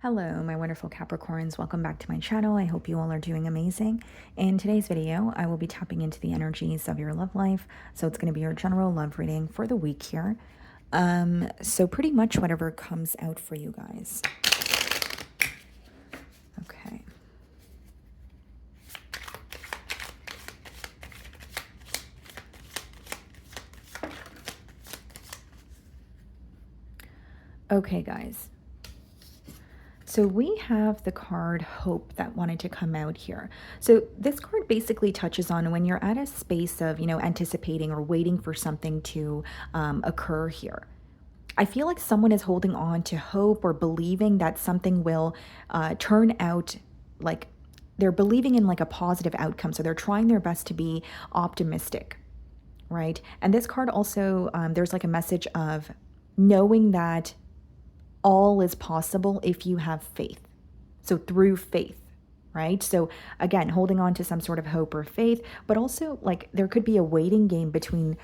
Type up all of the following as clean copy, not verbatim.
Hello, my wonderful Capricorns. Welcome back to my channel. I hope you all are doing amazing. In today's video, I will be tapping into the energies of your love life. So it's going to be your general love reading for the week here. So pretty much whatever comes out for you guys. Okay. Okay, guys. So we have the card Hope that wanted to come out here. So this card basically touches on when you're at a space of, anticipating or waiting for something to occur here. I feel like someone is holding on to hope or believing that something will turn out like they're believing in like a positive outcome. So they're trying their best to be optimistic, right? And this card also, there's like a message of knowing that all is possible if you have faith. So through faith, right? So again, holding on to some sort of hope or faith, but also like there could be a waiting game between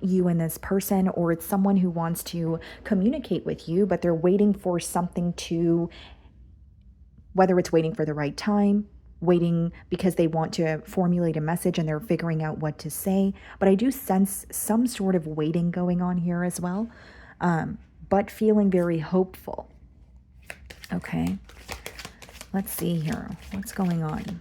you and this person, or it's someone who wants to communicate with you, but they're waiting for something to, whether it's waiting for the right time, waiting because they want to formulate a message and they're figuring out what to say. But I do sense some sort of waiting going on here as well, but feeling very hopeful. Okay. Let's see here. What's going on?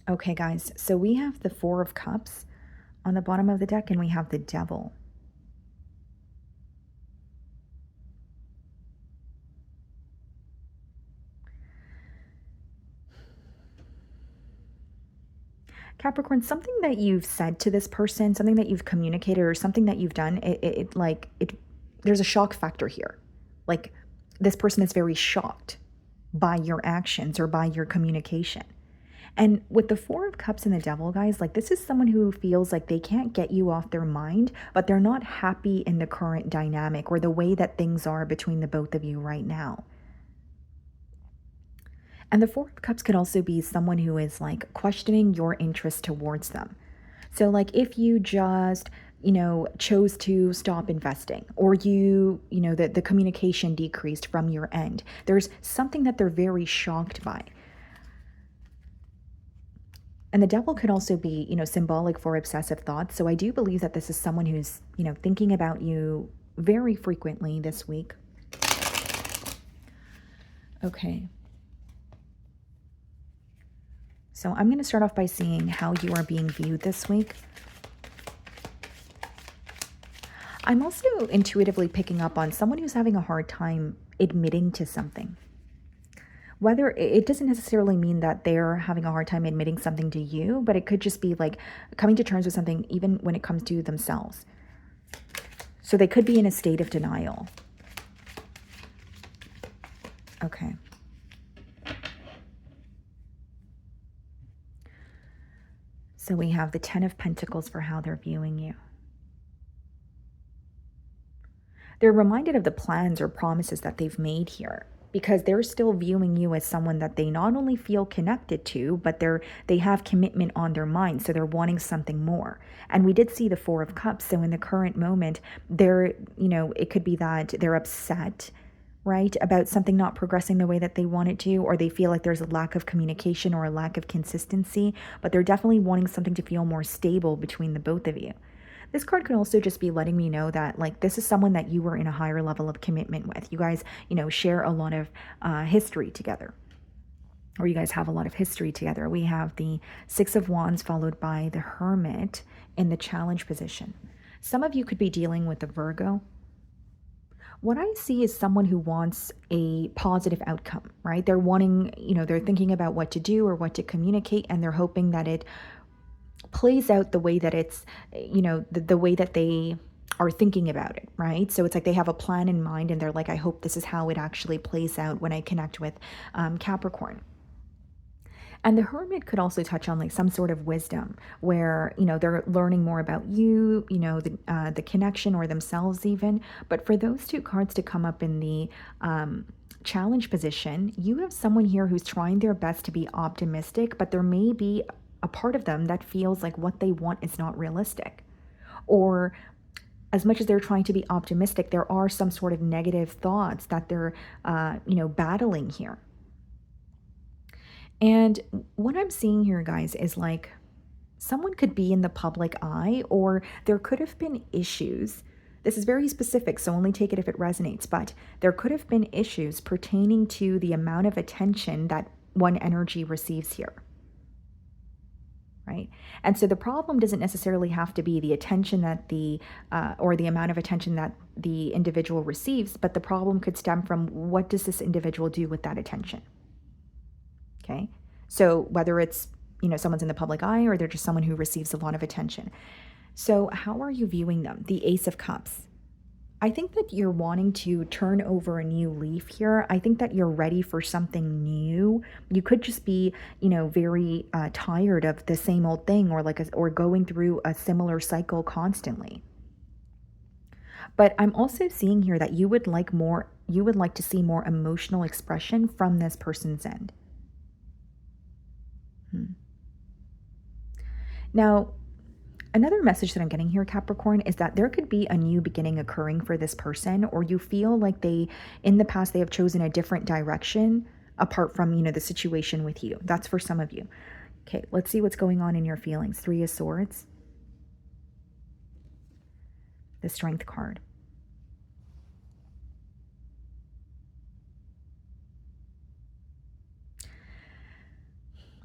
Okay, guys. So we have the Four of Cups on the bottom of the deck, and we have the Devil. Capricorn, something that you've said to this person, something that you've communicated, or something that you've done, there's a shock factor here. Like this person is very shocked by your actions or by your communication. And with the Four of Cups and the Devil, guys, like this is someone who feels like they can't get you off their mind, but they're not happy in the current dynamic or the way that things are between the both of you right now. And the Four of Cups could also be someone who is like questioning your interest towards them. So like if you just, chose to stop investing, or the communication decreased from your end, there's something that they're very shocked by. And the Devil could also be, symbolic for obsessive thoughts. So I do believe that this is someone who's, thinking about you very frequently this week. Okay. So I'm going to start off by seeing how you are being viewed this week. I'm also intuitively picking up on someone who's having a hard time admitting to something. Whether it doesn't necessarily mean that they're having a hard time admitting something to you, but it could just be like coming to terms with something even when it comes to themselves. So they could be in a state of denial. Okay. So we have the Ten of Pentacles for how they're viewing you. They're reminded of the plans or promises that they've made here, because they're still viewing you as someone that they not only feel connected to, but they have commitment on their mind. So they're wanting something more. And we did see the Four of Cups. So in the current moment, it could be that they're upset, right, about something not progressing the way that they want it to, or they feel like there's a lack of communication or a lack of consistency, but they're definitely wanting something to feel more stable between the both of you. This card could also just be letting me know that like this is someone that you were in a higher level of commitment with. You guys, share a lot of history together, or you guys have a lot of history together. We have the Six of Wands followed by the Hermit in the challenge position. Some of you could be dealing with a Virgo. What I see is someone who wants a positive outcome, right? They're wanting, they're thinking about what to do or what to communicate, and they're hoping that it plays out the way that it's, the way that they are thinking about it, right? So it's like they have a plan in mind and they're like, I hope this is how it actually plays out when I connect with Capricorn. And the Hermit could also touch on like some sort of wisdom where, they're learning more about you, the connection or themselves even. But for those two cards to come up in the challenge position, you have someone here who's trying their best to be optimistic, but there may be a part of them that feels like what they want is not realistic. Or as much as they're trying to be optimistic, there are some sort of negative thoughts that they're, battling here. And what I'm seeing here, guys, is like someone could be in the public eye, or there could have been issues. This is very specific, so only take it if it resonates, but there could have been issues pertaining to the amount of attention that one energy receives here. Right? And so the problem doesn't necessarily have to be the attention that or the amount of attention that the individual receives, but the problem could stem from what does this individual do with that attention? Okay. So whether it's, someone's in the public eye or they're just someone who receives a lot of attention. So how are you viewing them? The Ace of Cups. I think that you're wanting to turn over a new leaf here. I think that you're ready for something new. You could just be, very tired of the same old thing, or going through a similar cycle constantly. But I'm also seeing here that you would like to see more emotional expression from this person's end. Now, another message that I'm getting here, Capricorn, is that there could be a new beginning occurring for this person, or you feel like in the past, they have chosen a different direction apart from, the situation with you. That's for some of you. Okay, let's see what's going on in your feelings. Three of Swords. The Strength card.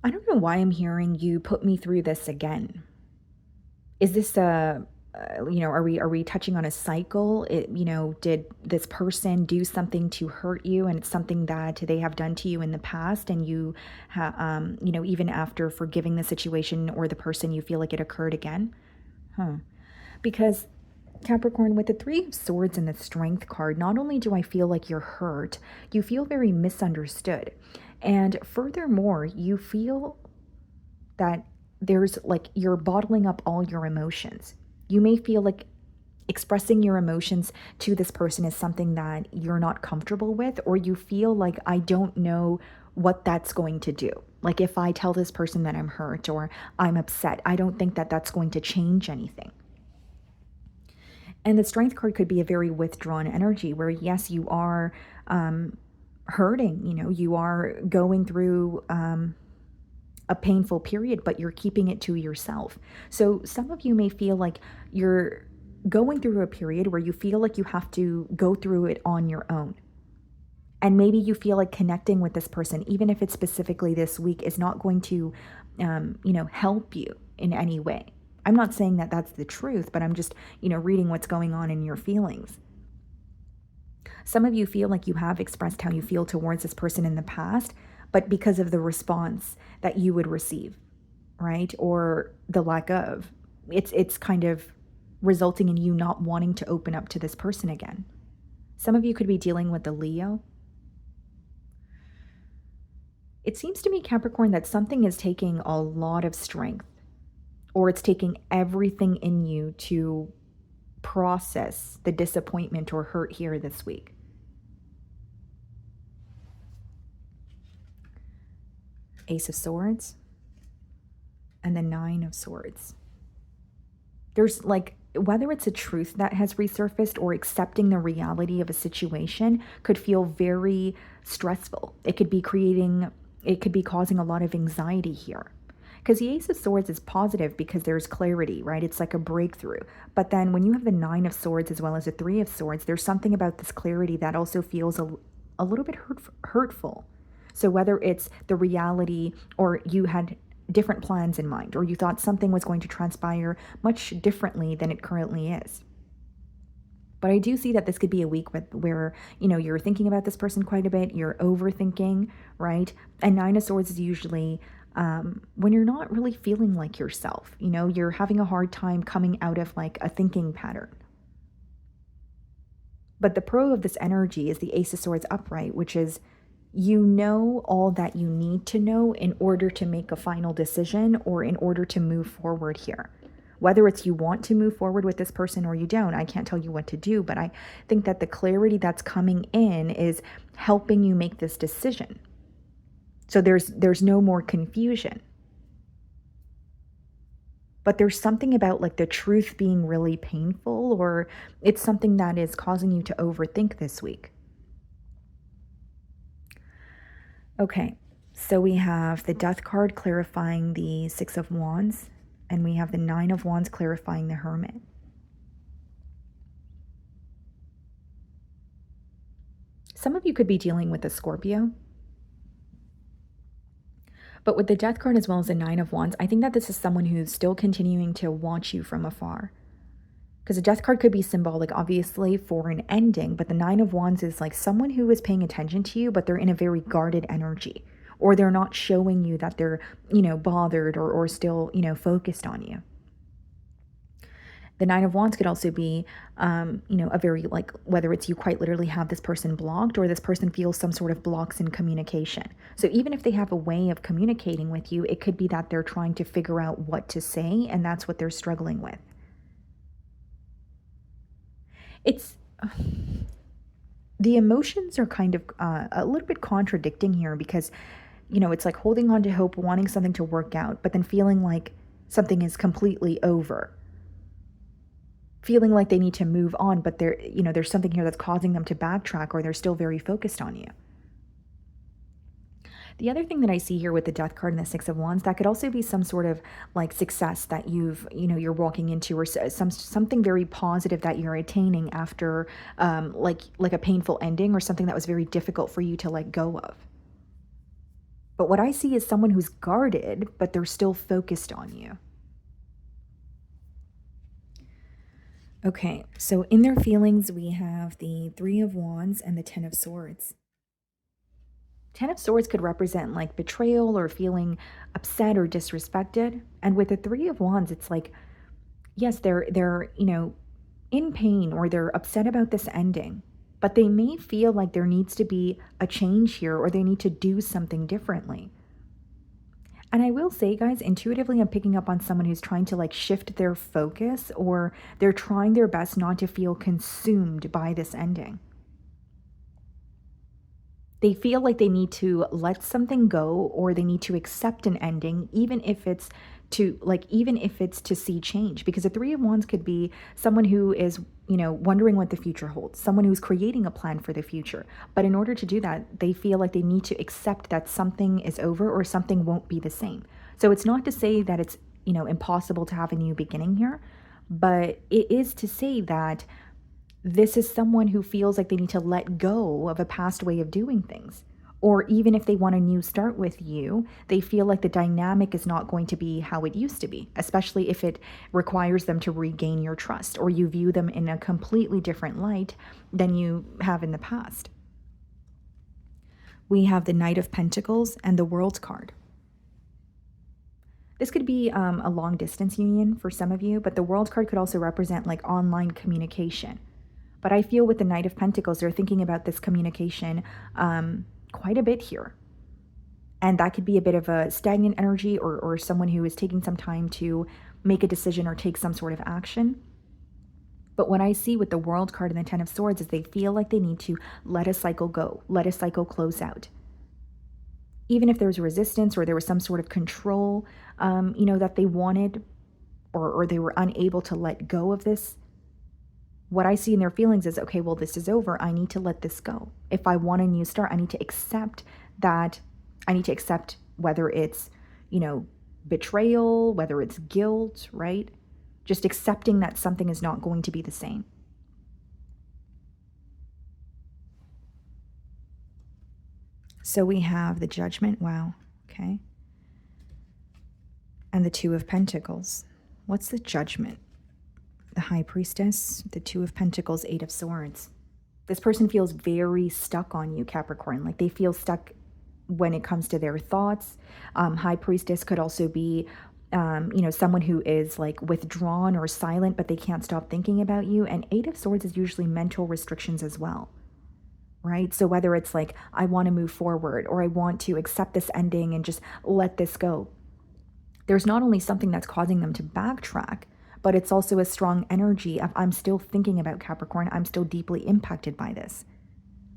I don't know why I'm hearing you put me through this again. Is this are we touching on a cycle? Did this person do something to hurt you, and it's something that they have done to you in the past, and you even after forgiving the situation or the person, you feel like it occurred again? Because Capricorn, with the Three of Swords and the Strength card, not only do I feel like you're hurt, you feel very misunderstood. And furthermore, you feel that there's you're bottling up all your emotions. You may feel like expressing your emotions to this person is something that you're not comfortable with, or you feel like, I don't know what that's going to do. Like, if I tell this person that I'm hurt or I'm upset, I don't think that that's going to change anything. And the Strength card could be a very withdrawn energy where, yes, you are hurting, you are going through a painful period, but you're keeping it to yourself. So some of you may feel like you're going through a period where you feel like you have to go through it on your own. And maybe you feel like connecting with this person, even if it's specifically this week, is not going to, help you in any way. I'm not saying that that's the truth, but I'm just, reading what's going on in your feelings. Some of you feel like you have expressed how you feel towards this person in the past, but because of the response that you would receive, right? Or the lack of, it's kind of resulting in you not wanting to open up to this person again. Some of you could be dealing with the Leo. It seems to me, Capricorn, that something is taking a lot of strength, or it's taking everything in you to process the disappointment or hurt here this week. Ace of Swords and the Nine of Swords. There's whether it's a truth that has resurfaced or accepting the reality of a situation could feel very stressful. It could be causing a lot of anxiety here. Because the Ace of Swords is positive because there's clarity, right? It's like a breakthrough. But then when you have the Nine of Swords as well as the Three of Swords, there's something about this clarity that also feels a little bit hurtful. So whether it's the reality, or you had different plans in mind, or you thought something was going to transpire much differently than it currently is. But I do see that this could be a week where you're thinking about this person quite a bit, you're overthinking, right? And Nine of Swords is usually when you're not really feeling like yourself, you're having a hard time coming out of a thinking pattern. But the pro of this energy is the Ace of Swords upright, which is all that you need to know in order to make a final decision or in order to move forward here. Whether it's you want to move forward with this person or you don't, I can't tell you what to do, but I think that the clarity that's coming in is helping you make this decision. So there's no more confusion. But there's something about like the truth being really painful, or it's something that is causing you to overthink this week. Okay, so we have the Death card clarifying the Six of Wands, and we have the Nine of Wands clarifying the Hermit. Some of you could be dealing with a Scorpio. But with the Death card as well as the Nine of Wands, I think that this is someone who's still continuing to watch you from afar. Because the Death card could be symbolic, obviously, for an ending, but the Nine of Wands is like someone who is paying attention to you, but they're in a very guarded energy. Or they're not showing you that they're, bothered or still, focused on you. The Nine of Wands could also be, a very, like, whether it's you quite literally have this person blocked or this person feels some sort of blocks in communication. So even if they have a way of communicating with you, it could be that they're trying to figure out what to say, and that's what they're struggling with. It's the emotions are kind of a little bit contradicting here because, it's like holding on to hope, wanting something to work out, but then feeling like something is completely over. Feeling like they need to move on, but there's something here that's causing them to backtrack, or they're still very focused on you. The other thing that I see here with the Death card and the Six of Wands, that could also be some sort of like success that you're walking into, or something very positive that you're attaining after like a painful ending, or something that was very difficult for you to let go of. But what I see is someone who's guarded, but they're still focused on you. Okay, so in their feelings, we have the Three of Wands and the Ten of Swords. Ten of Swords could represent like betrayal or feeling upset or disrespected. And with the Three of Wands, it's like, yes, they're in pain, or they're upset about this ending, but they may feel like there needs to be a change here, or they need to do something differently. And I will say, guys, intuitively, I'm picking up on someone who's trying to like shift their focus, or they're trying their best not to feel consumed by this ending. They feel like they need to let something go, or they need to accept an ending, even if it's to see change. Because the Three of Wands could be someone who is, wondering what the future holds, someone who's creating a plan for the future. But in order to do that, they feel like they need to accept that something is over, or something won't be the same. So it's not to say that it's, impossible to have a new beginning here, but it is to say that this is someone who feels like they need to let go of a past way of doing things. Or even if they want a new start with you, they feel like the dynamic is not going to be how it used to be, especially if it requires them to regain your trust, or you view them in a completely different light than you have in the past. We have the Knight of Pentacles and the World card. This could be a long distance union for some of you, but the World card could also represent like online communication. But I feel with the Knight of Pentacles, they're thinking about this communication quite a bit here. And that could be a bit of a stagnant energy, or someone who is taking some time to make a decision or take some sort of action. But what I see with the World card and the Ten of Swords is they feel like they need to let a cycle go, let a cycle close out. Even if there's resistance, or there was some sort of control, that they wanted, or they were unable to let go of this. What I see in their feelings is, okay, well, this is over. I need to let this go. If I want a new start, I need to accept that. I need to accept whether it's, betrayal, whether it's guilt, right? Just accepting that something is not going to be the same. So we have the Judgment. Wow. Okay. And the Two of Pentacles. What's the Judgment? The High Priestess, the Two of Pentacles, Eight of Swords. This person feels very stuck on you, Capricorn. Like they feel stuck when it comes to their thoughts. High Priestess could also be, someone who is like withdrawn or silent, but they can't stop thinking about you. And Eight of Swords is usually mental restrictions as well, right? So whether it's like, I want to move forward, or I want to accept this ending and just let this go. There's not only something that's causing them to backtrack, but it's also a strong energy of I'm still thinking about Capricorn. I'm still deeply impacted by this.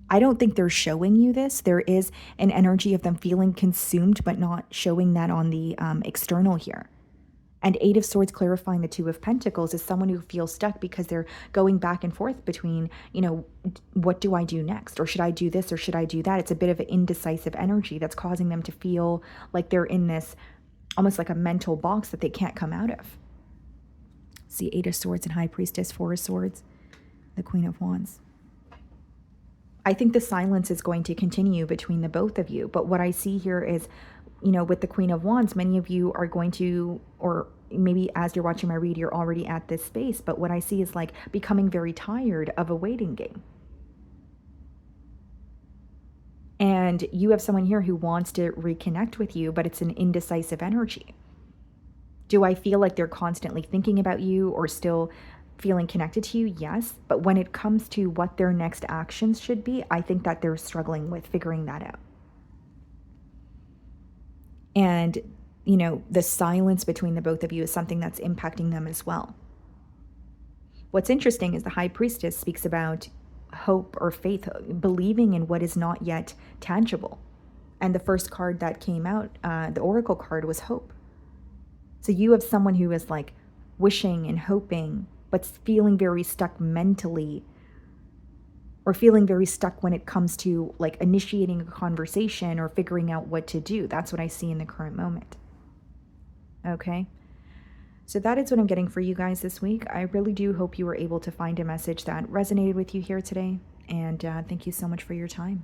I don't think they're showing you this. There is an energy of them feeling consumed, but not showing that on the external here. And Eight of Swords clarifying the Two of Pentacles is someone who feels stuck because they're going back and forth between, what do I do next? Or should I do this or should I do that? It's a bit of an indecisive energy that's causing them to feel like they're in this almost like a mental box that they can't come out of. See, Eight of Swords and High Priestess, Four of Swords, the Queen of Wands. I think the silence is going to continue between the both of you. But what I see here is, with the Queen of Wands, many of you are going to, or maybe as you're watching my read, you're already at this space. But what I see is like becoming very tired of a waiting game. And you have someone here who wants to reconnect with you, but it's an indecisive energy. Do I feel like they're constantly thinking about you or still feeling connected to you? Yes. But when it comes to what their next actions should be, I think that they're struggling with figuring that out. And, the silence between the both of you is something that's impacting them as well. What's interesting is the High Priestess speaks about hope or faith, believing in what is not yet tangible. And the first card that came out, the Oracle card, was hope. So you have someone who is like wishing and hoping, but feeling very stuck mentally, or feeling very stuck when it comes to like initiating a conversation or figuring out what to do. That's what I see in the current moment. Okay. So that is what I'm getting for you guys this week. I really do hope you were able to find a message that resonated with you here today. And thank you so much for your time.